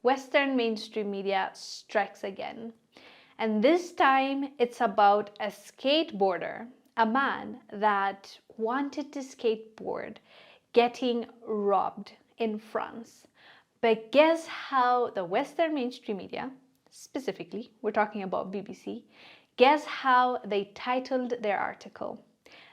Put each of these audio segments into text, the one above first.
Western mainstream media strikes again. And this time it's about a skateboarder, a man that wanted to skateboard, getting robbed in France. But guess how the Western mainstream media, specifically, we're talking about BBC, guess how they titled their article?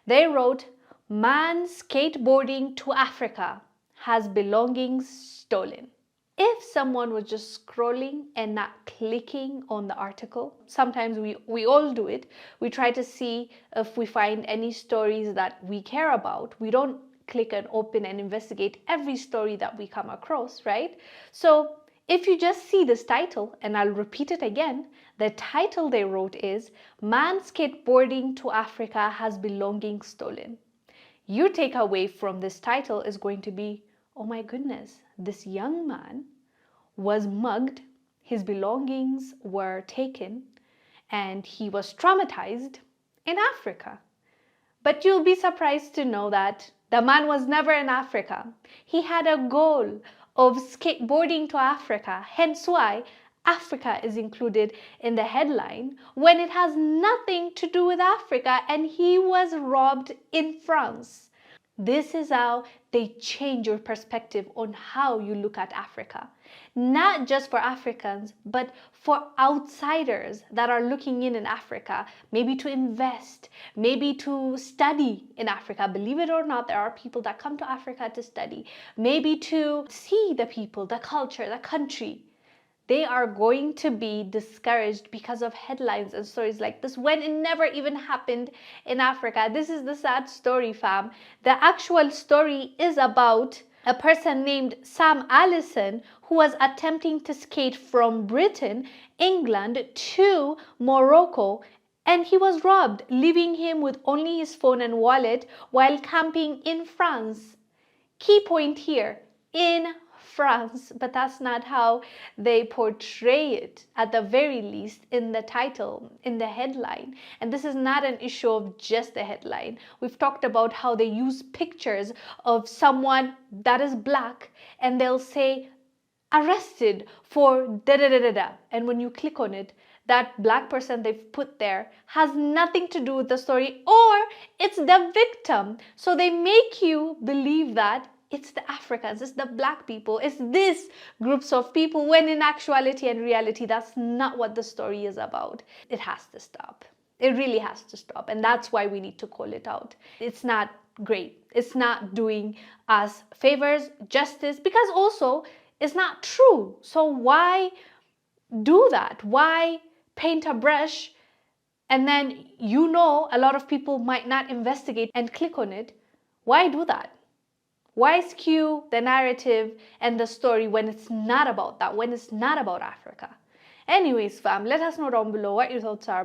They wrote, "Man skateboarding to Africa has belongings stolen." If someone was just scrolling and not clicking on the article, sometimes we all do it. We try to see if we find any stories that we care about. We don't click and open and investigate every story that we come across, right? So if you just see this title, and I'll repeat it again, the title they wrote is "Man Skateboarding to Africa Has Belongings Stolen." Your takeaway from this title is going to be, oh my goodness, this young man was mugged, his belongings were taken, and he was traumatized in Africa. But you'll be surprised to know that the man was never in Africa. He had a goal of skateboarding to Africa, hence why Africa is included in the headline when it has nothing to do with Africa, and he was robbed in France. This is how they change your perspective on how you look at Africa. Not just for Africans, but for outsiders that are looking in Africa, maybe to invest, maybe to study in Africa. Believe it or not, there are people that come to Africa to study, maybe to see the people, the culture, the country. They are going to be discouraged because of headlines and stories like this when it never even happened in Africa. This is the sad story, fam. The actual story is about a person named Sam Allison who was attempting to skate from Britain, England to Morocco, and he was robbed, leaving him with only his phone and wallet while camping in France. Key point here, in France, but that's not how they portray it, at the very least in the title, in the headline. And this is not an issue of just the headline. We've talked about how they use pictures of someone that is black and they'll say arrested for da da da da da, and when you click on it, that black person they've put there has nothing to do with the story, or it's the victim. So they make you believe that it's the Africans, it's the black people, it's these groups of people, when in actuality and reality, that's not what the story is about. It has to stop. It really has to stop. And that's why we need to call it out. It's not great. It's not doing us favors, justice, because also it's not true. So why do that? Why paint a brush and then a lot of people might not investigate and click on it? Why do that? Why skew the narrative and the story when it's not about that, when it's not about Africa? Anyways, fam, let us know down below what your thoughts are.